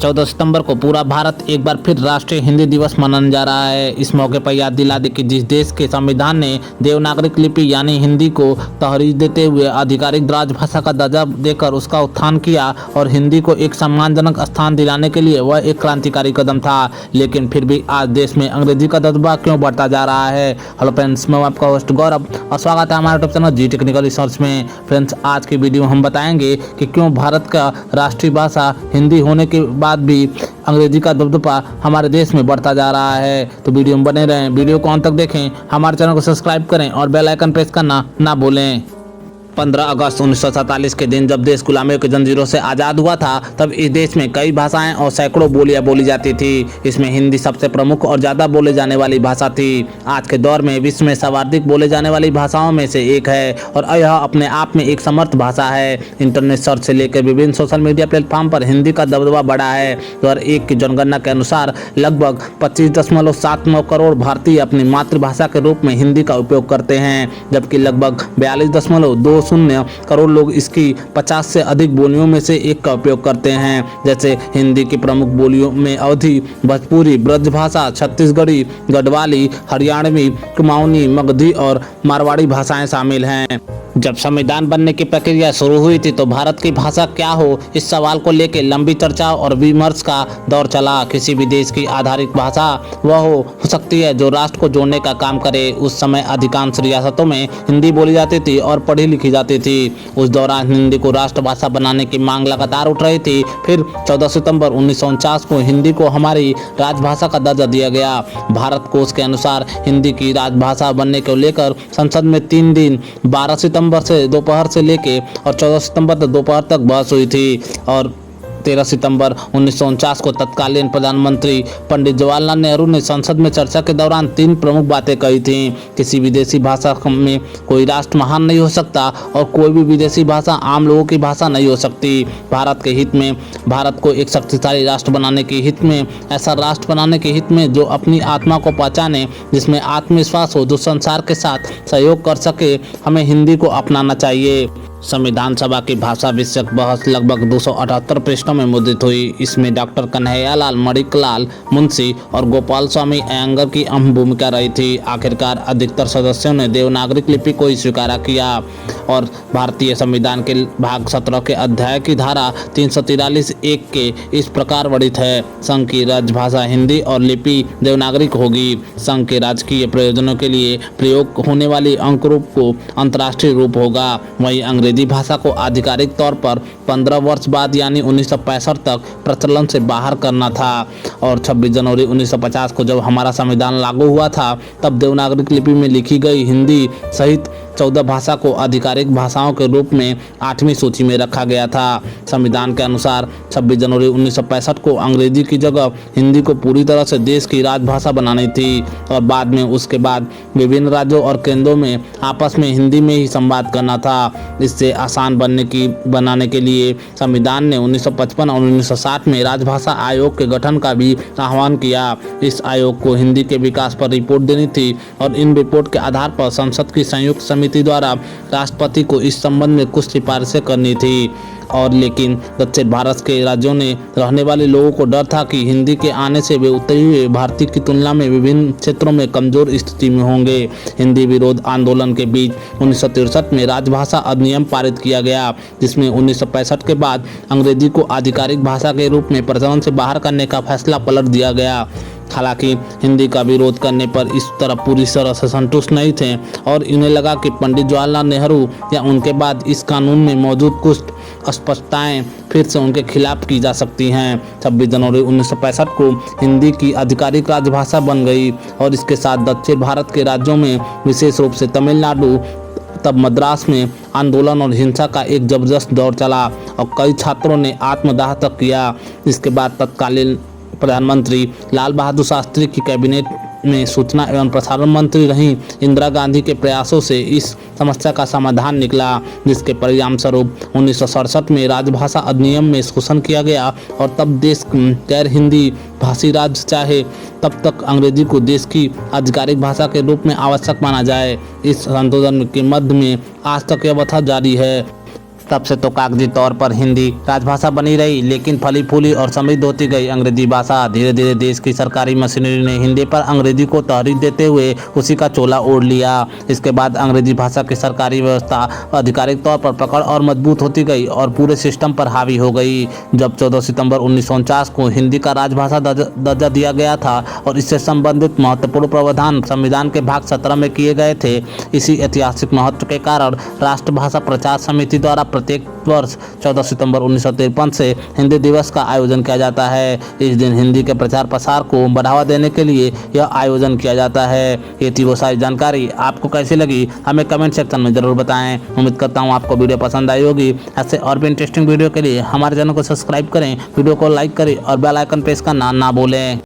14 सितंबर को पूरा भारत एक बार फिर राष्ट्रीय हिंदी दिवस मनाने जा रहा है। इस मौके पर याद दिला दें कि जिस देश के संविधान ने देवनागरिक लिपि यानी हिंदी को तहरीर देते हुए आधिकारिक राजभाषा का दर्जा देकर उसका उत्थान किया और हिंदी को एक सम्मानजनक स्थान दिलाने के लिए वह एक क्रांतिकारी कदम था, लेकिन फिर भी आज देश में अंग्रेजी का दबदबा क्यों बढ़ता जा रहा है। हेलो फ्रेंड्स, मैं आपका होस्ट गौरव और स्वागत है हमारे यूट्यूब चैनल जी टेक्निकल रिसर्च में। फ्रेंड्स, आज की वीडियो हम बताएंगे कि क्यों भारत का राष्ट्रीय भाषा हिंदी होने के बाद भी अंग्रेजी का दबदबा हमारे देश में बढ़ता जा रहा है। तो वीडियो में बने रहें, वीडियो को अंत तक देखें, हमारे चैनल को सब्सक्राइब करें और बेल आइकन प्रेस करना ना भूलें। 15 अगस्त 1947 के दिन जब देश गुलामियों की जंजीरों से आज़ाद हुआ था, तब इस देश में कई भाषाएं और सैकड़ों बोलियां बोली जाती थी। इसमें हिंदी सबसे प्रमुख और ज़्यादा बोले जाने वाली भाषा थी। आज के दौर में विश्व में सर्वाधिक बोले जाने वाली भाषाओं में से एक है और यह अपने आप में एक समर्थ भाषा है। इंटरनेट सर्च से लेकर विभिन्न सोशल मीडिया प्लेटफॉर्म पर हिंदी का दबदबा बढ़ा है। 2001 की जनगणना के अनुसार लगभग 25.79 करोड़ भारतीय अपनी मातृभाषा के रूप में हिंदी का उपयोग करते हैं, जबकि लगभग 42.20 करोड़ लोग इसकी 50 से अधिक बोलियों में से एक का उपयोग करते हैं। जैसे हिंदी की प्रमुख बोलियों में अवधी, भोजपुरी, ब्रजभाषा, छत्तीसगढ़ी, गढ़वाली, हरियाणवी, कुमाऊनी, मगधी और मारवाड़ी भाषाएं शामिल हैं। जब संविधान बनने की प्रक्रिया शुरू हुई थी तो भारत की भाषा क्या हो, इस सवाल को लेकर लंबी चर्चा और विमर्श का दौर चला। किसी भी देश की आधारित भाषा वह हो सकती है जो राष्ट्र को जोड़ने का काम करे। उस समय अधिकांश रियासतों में हिंदी बोली जाती थी और पढ़ी लिखी जाती थी। उस दौरान हिंदी को राष्ट्रभाषा बनाने की मांग लगातार उठ रही थी। फिर 14 सितंबर 1949 को हिंदी को हमारी राजभाषा का दर्जा दिया गया। भारत कोश के अनुसार हिंदी की राजभाषा बनने को लेकर संसद में 3 दिन 12 सितंबर से दोपहर से लेके और 14 सितंबर तक दोपहर तक बहस हुई थी और 13 सितंबर 1949 को तत्कालीन प्रधानमंत्री पंडित जवाहरलाल नेहरू ने संसद में चर्चा के दौरान 3 प्रमुख बातें कही थीं। किसी विदेशी भाषा में कोई राष्ट्र महान नहीं हो सकता और कोई भी विदेशी भाषा आम लोगों की भाषा नहीं हो सकती। भारत के हित में, भारत को एक शक्तिशाली राष्ट्र बनाने के हित में, ऐसा राष्ट्र बनाने के हित में जो अपनी आत्मा को पहचाने, जिसमें आत्मविश्वास हो, जो संसार के साथ सहयोग कर सके, हमें हिंदी को अपनाना चाहिए। संविधान सभा की भाषा विषयक बहस लगभग 278 पृष्ठों में मुद्रित हुई। इसमें डॉक्टर कन्हैयालाल, मणिकलाल मुंशी और गोपाल स्वामी अयंगर की अहम भूमिका रही थी। आखिरकार अधिकतर सदस्यों ने देवनागरिक लिपि को ही स्वीकार किया और भारतीय संविधान के भाग 17 के अध्याय की धारा 343(1) के इस प्रकार वर्णित है: संघ की राजभाषा हिंदी और लिपि देवनागरिक होगी। संघ के राजकीय प्रयोजनों के लिए प्रयोग होने वाली अंक रूप को अंतर्राष्ट्रीय रूप होगा। वहीं अंग्रेजी भाषा को आधिकारिक तौर पर 15 वर्ष बाद यानी 1965 तक प्रचलन से बाहर करना था और 26 जनवरी 1950 को जब हमारा संविधान लागू हुआ था तब देवनागरिक लिपि में लिखी गई हिंदी सहित 14 भाषा को आधिकारिक भाषाओं के रूप में 8वीं सूची में रखा गया था। संविधान के अनुसार 26 जनवरी 1965 को अंग्रेजी की जगह हिंदी को पूरी तरह से देश की राजभाषा बनानी थी और बाद में उसके बाद विभिन्न राज्यों और केंद्रों में आपस में हिंदी में ही संवाद करना था। इससे आसान बनाने के लिए संविधान ने 1955 और 1960 में राजभाषा आयोग के गठन का भी आह्वान किया। इस आयोग को हिंदी के विकास पर रिपोर्ट देनी थी और इन रिपोर्ट के आधार पर संसद की संयुक्त समिति द्वारा राष्ट्रपति को इस संबंध में कुछ सिफारिशें करनी थी और लेकिन दक्षिण भारत के राज्यों में रहने वाले लोगों को डर था कि हिंदी के आने से वे उत्तरी हुए भारतीय की तुलना में विभिन्न क्षेत्रों में कमजोर स्थिति में होंगे। हिंदी विरोध आंदोलन के बीच 1963 में राजभाषा अधिनियम पारित किया गया, जिसमें 1965 के बाद अंग्रेजी को आधिकारिक भाषा के रूप में प्रचलन से बाहर करने का फैसला पलट दिया गया। हालांकि हिंदी का विरोध करने पर इस तरह पूरी तरह से संतुष्ट नहीं थे और इन्हें लगा कि पंडित जवाहरलाल नेहरू या उनके बाद इस कानून में मौजूद कुछ अस्पष्टताएं फिर से उनके खिलाफ की जा सकती हैं। 26 जनवरी 1965 को हिंदी की आधिकारिक राजभाषा बन गई और इसके साथ दक्षिण भारत के राज्यों में विशेष रूप से तमिलनाडु तब मद्रास में आंदोलन और हिंसा का एक जबरदस्त दौर चला और कई छात्रों ने आत्मदाह तक किया। इसके बाद तत्कालीन प्रधानमंत्री लाल बहादुर शास्त्री की कैबिनेट में सूचना एवं प्रसारण मंत्री रहीं इंदिरा गांधी के प्रयासों से इस समस्या का समाधान निकला, जिसके परिणाम स्वरूप 1967 में राजभाषा अधिनियम में शोषण किया गया और तब देश गैर हिंदी भाषी राज्य चाहे तब तक अंग्रेजी को देश की आधिकारिक भाषा के रूप में आवश्यक माना जाए। इस आंदोलन के मध्य में आज तक यह प्रथा जारी है। तब से तो कागजी तौर पर हिंदी राजभाषा बनी रही, लेकिन फली फूली और समृद्ध होती गई अंग्रेजी भाषा। धीरे धीरे देश की सरकारी मशीनरी ने हिंदी पर अंग्रेजी को तरजीह देते हुए उसी का चोला ओढ़ लिया। इसके बाद अंग्रेजी भाषा की सरकारी व्यवस्था आधिकारिक तौर पर पकड़ और मजबूत होती गई और पूरे सिस्टम पर हावी हो गई। जब 14 सितंबर 1949 को हिंदी का राजभाषा दर्जा दिया गया था और इससे संबंधित महत्वपूर्ण प्रावधान संविधान के भाग 17 में किए गए थे। इसी ऐतिहासिक महत्व के कारण राष्ट्रभाषा प्रचार समिति द्वारा प्रत्येक वर्ष 14 सितंबर 1953 से हिंदी दिवस का आयोजन किया जाता है। इस दिन हिंदी के प्रचार प्रसार को बढ़ावा देने के लिए यह आयोजन किया जाता है। ये थी वो सारी जानकारी। आपको कैसी लगी हमें कमेंट सेक्शन में ज़रूर बताएं। उम्मीद करता हूँ आपको वीडियो पसंद आई होगी। ऐसे और भी इंटरेस्टिंग वीडियो के लिए हमारे चैनल को सब्सक्राइब करें, वीडियो को लाइक करें और बेल आइकन प्रेस करना ना भूलें।